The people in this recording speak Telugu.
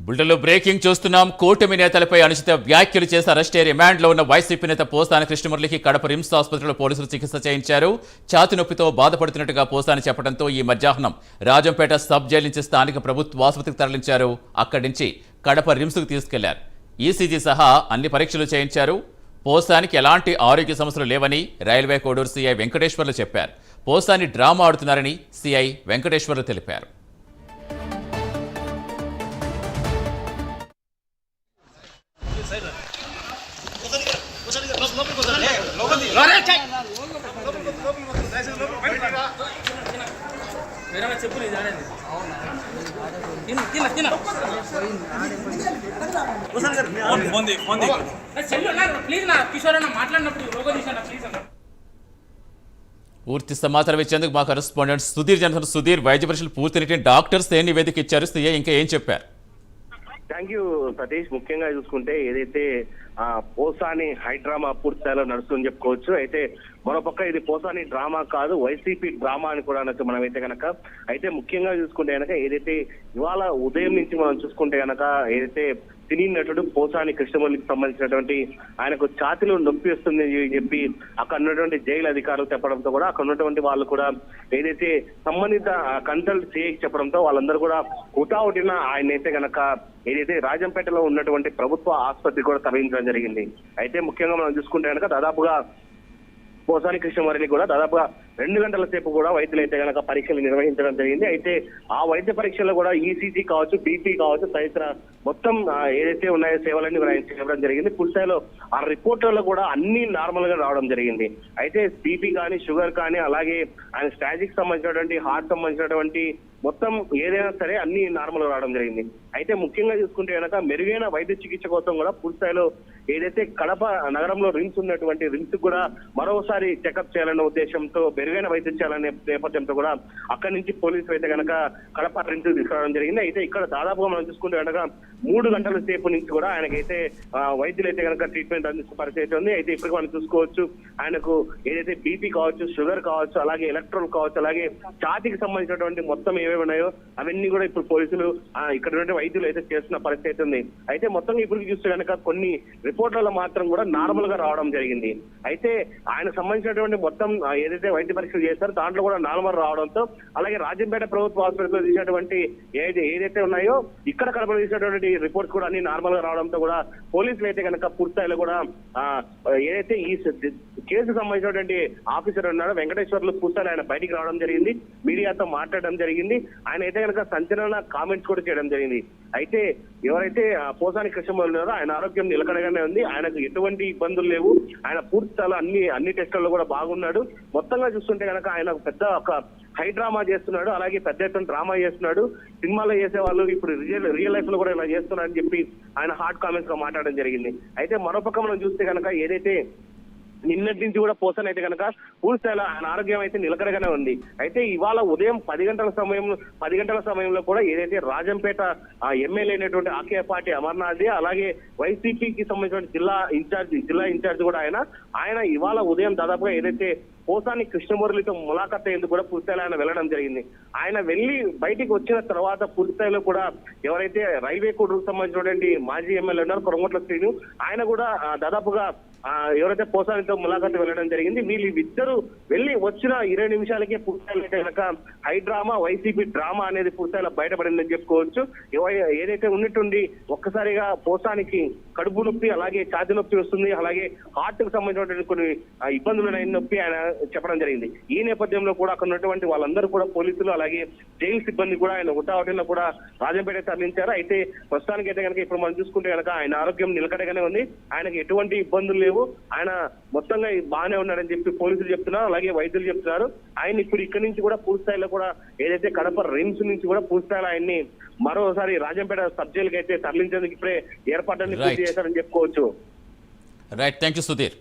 బుల్టన్లో బ్రేకింగ్ చూస్తున్నాం. కూటమి నేతలపై అనుచిత వ్యాఖ్యలు చేసి అరెస్టే రిమాండ్లో ఉన్న వైసీపీ నేత పోసాని కృష్ణమురళికి కడప రిమ్స్ ఆసుపత్రిలో పోలీసులు చికిత్స చేయించారు. ఛాతి నొప్పితో బాధపడుతున్నట్టుగా పోసాని చెప్పడంతో ఈ మధ్యాహ్నం రాజంపేట సబ్ జైలు నుంచి స్థానిక ప్రభుత్వ ఆసుపత్రికి తరలించారు. అక్కడి నుంచి కడప రిమ్స్కు తీసుకెళ్లారు. ఈసీజీ సహా అన్ని పరీక్షలు చేయించారు. పోసానికి ఎలాంటి ఆరోగ్య సమస్యలు లేవని రైల్వే కోడూరు సీఐ వెంకటేశ్వర్లు చెప్పారు. పోసాని డ్రామా ఆడుతున్నారని సీఐ వెంకటేశ్వర్లు తెలిపారు. పూర్తి సమాచారం ఇచ్చేందుకు మా కరెస్పాండెంట్ సుధీర్ జనసన్. సుధీర్, వైద్య పరీక్షలు పూర్తి డాక్టర్స్ ఏ నివేదిక ఇచ్చారు? సీఏ ఇంకా ఏం చెప్పారు? Thank you Satish. ముఖ్యంగా చూసుకుంటే ఏదైతే పోసాని హైడ్రామా పూర్తి స్థాయిలో నడుస్తుందని చెప్పుకోవచ్చు. అయితే మరోపక్క ఇది పోసాని డ్రామా కాదు, వైసీపీ డ్రామా అని కూడా అనొచ్చు మనం అయితే కనుక. అయితే ముఖ్యంగా చూసుకుంటే కనుక ఏదైతే ఇవాళ ఉదయం నుంచి మనం చూసుకుంటే కనుక ఏదైతే సినీ నటుడు పోసాని కృష్ణమురళికి సంబంధించినటువంటి ఆయనకు ఛాతిలో నొప్పి వస్తుంది అని చెప్పి అక్కడ ఉన్నటువంటి జైలు అధికారులు చెప్పడంతో కూడా అక్కడ ఉన్నటువంటి వాళ్ళు కూడా ఏదైతే సంబంధిత కన్సల్ట్ సిఐకి చెప్పడంతో వాళ్ళందరూ కూడా హుటాహుటిన ఆయన అయితే కనుక ఏదైతే రాజంపేటలో ఉన్నటువంటి ప్రభుత్వ ఆసుపత్రి కూడా తరలించడం జరిగింది. అయితే ముఖ్యంగా మనం చూసుకుంటే కనుక దాదాపుగా పోసాని కృష్ణమురళి కూడా దాదాపుగా 2 గంటల సేపు కూడా వైద్యులు అయితే కనుక పరీక్షలు నిర్వహించడం జరిగింది. అయితే ఆ వైద్య పరీక్షల్లో కూడా ఈసీజీ కావచ్చు, బీపీ కావచ్చు, తదితర మొత్తం ఏదైతే ఉన్నాయో సేవలన్నీ కూడా ఆయన చేయడం జరిగింది. పూర్తిస్థాయిలో ఆ రిపోర్ట్లలో కూడా అన్ని నార్మల్ గా రావడం జరిగింది. అయితే బీపీ కానీ, షుగర్ కానీ, అలాగే ఆయన స్టాజిక్ సంబంధించినటువంటి హార్ట్ సంబంధించినటువంటి మొత్తం ఏదైనా సరే అన్ని నార్మల్ గా రావడం జరిగింది. అయితే ముఖ్యంగా చూసుకుంటే కనుక మెరుగైన వైద్య చికిత్స కోసం కూడా పూర్తిస్థాయిలో ఏదైతే కడప నగరంలో రిమ్స్ ఉన్నటువంటి రిమ్స్ కూడా మరోసారి చెకప్ చేయాలనే ఉద్దేశంతో మెరుగైన వైద్యం చేయాలనే నేపథ్యంతో కూడా అక్కడి నుంచి పోలీసులు అయితే కనుక కడప రిమ్స్ తీసుకురావడం జరిగింది. అయితే ఇక్కడ దాదాపుగా మనం చూసుకుంటే కనుక 3 గంటల సేపు నుంచి కూడా ఆయనకైతే వైద్యులు అయితే కనుక ట్రీట్మెంట్ అందించిన పరిస్థితి ఉంది. అయితే ఇప్పటికి మనం చూసుకోవచ్చు ఆయనకు ఏదైతే బీపీ కావచ్చు, షుగర్ కావచ్చు, అలాగే ఎలక్ట్రాల్ కావచ్చు, అలాగే ఛాతీకి సంబంధించినటువంటి మొత్తం ఏమేమి ఉన్నాయో అవన్నీ కూడా ఇప్పుడు పోలీసులు ఇక్కడ వైద్యులు అయితే చేస్తున్న పరిస్థితి ఉంది. అయితే మొత్తం ఇప్పుడు చూస్తే కనుక కొన్ని రిపోర్ట్లలో మాత్రం కూడా నార్మల్ గా రావడం జరిగింది. అయితే ఆయన సంబంధించినటువంటి మొత్తం ఏదైతే వైద్య పరీక్షలు చేస్తారో దాంట్లో కూడా నార్మల్ రావడంతో అలాగే రాజంపేట ప్రభుత్వ ఆసుపత్రిలో తీసినటువంటి ఏదైతే ఉన్నాయో ఇక్కడ కడపలో తీసినటువంటి రిపోర్ట్స్ కూడా అన్ని నార్మల్ గా రావడంతో కూడా పోలీసులు అయితే కనుక పూర్తిస్థాయిలో కూడా ఏదైతే ఈ కేసు సంబంధించినటువంటి ఆఫీసర్ ఉన్నాడో వెంకటేశ్వర్లు పూర్తిస్థాయిలో ఆయన బయటికి రావడం జరిగింది, మీడియాతో మాట్లాడడం జరిగింది. ఆయన అయితే కనుక సంచలన కామెంట్స్ కూడా చేయడం జరిగింది. అయితే ఎవరైతే పోసాని కృష్ణమురళి ఉన్నారో ఆయన ఆరోగ్యం నిలకడగానే ఉంది, ఆయనకు ఎటువంటి ఇబ్బందులు లేవు, ఆయన పూర్తిస్థాయిలో అన్ని టెస్టుల్లో కూడా బాగున్నాడు. మొత్తంగా చూస్తుంటే కనుక ఆయన పెద్ద ఒక హై డ్రామా చేస్తున్నాడు, అలాగే పెద్ద ఎత్తున డ్రామా చేస్తున్నాడు. సినిమాలో చేసే వాళ్ళు ఇప్పుడు రియల్ లైఫ్ లో కూడా ఇలా చేస్తున్నారని చెప్పి ఆయన హాట్ కామెంట్స్ గా మాట్లాడడం జరిగింది. అయితే మరోపక్క మనం చూస్తే కనుక ఏదైతే నిన్నటి నుంచి కూడా పోసాని అయితే కనుక పూర్తిస్థాయిలో ఆయన ఆరోగ్యం అయితే నిలకడగానే ఉంది. అయితే ఇవాళ ఉదయం 10 గంటల సమయంలో కూడా ఏదైతే రాజంపేట ఎమ్మెల్యే అయినటువంటి ఆకేపాటి అమర్నాథ్ అలాగే వైసీపీకి సంబంధించిన జిల్లా ఇన్ఛార్జ్ కూడా ఆయన ఇవాళ ఉదయం దాదాపుగా ఏదైతే పోసాని కృష్ణమురళితో ములాఖత్ అయ్యేందుకు కూడా పూర్తిస్థాయిలో ఆయన వెళ్ళడం జరిగింది. ఆయన వెళ్ళి బయటికి వచ్చిన తర్వాత పూర్తిస్థాయిలో కూడా ఎవరైతే రైల్వే కోడూరుకు సంబంధించినటువంటి మాజీ ఎమ్మెల్యే ఉన్నారు కొరమట్ల శ్రీను, ఆయన కూడా దాదాపుగా ఎవరైతే పోసానితో ములాఖత్ వెళ్ళడం జరిగింది. వీళ్ళిద్దరూ వెళ్ళి వచ్చిన 20 నిమిషాలకే పూర్తిస్థాయిలో అయితే కనుక హై డ్రామా, వైసీపీ డ్రామా అనేది పూర్తిస్థాయిలో బయటపడిందని చెప్పుకోవచ్చు. ఏదైతే ఉన్నట్టుండి ఒక్కసారిగా పోసానికి కడుపు నొప్పి, అలాగే ఛాతీ నొప్పి వస్తుంది, అలాగే హార్ట్ కు సంబంధించినటువంటి కొన్ని ఇబ్బందులు నొప్పి ఆయన చెప్పడం జరిగింది. ఈ నేపథ్యంలో కూడా అక్కడ ఉన్నటువంటి వాళ్ళందరూ కూడా పోలీసులు అలాగే జైలు సిబ్బంది కూడా ఆయన హుటాహుటిన కూడా రాజంపేట తరలించారు. అయితే ప్రస్తుతానికి అయితే కనుక ఇప్పుడు మనం చూసుకుంటే కనుక ఆయన ఆరోగ్యం నిలకడగానే ఉంది, ఆయనకి ఎటువంటి ఇబ్బందులు లేవు, ఆయన మొత్తంగా బాగానే ఉన్నాడని చెప్పి పోలీసులు చెప్తున్నారు, అలాగే వైద్యులు చెప్తున్నారు. ఆయన ఇప్పుడు ఇక్కడి నుంచి కూడా పూర్తిస్థాయిలో కూడా ఏదైతే కడప రిమ్స్ నుంచి కూడా పూర్తిస్థాయిలో ఆయన్ని మరోసారి రాజంపేట సబ్ జైలుకి అయితే తరలించేందుకు ఇప్పుడే ఏర్పాట్లన్నీ పూర్తి చేశారని చెప్పుకోవచ్చు. Right, thank you Sudheer.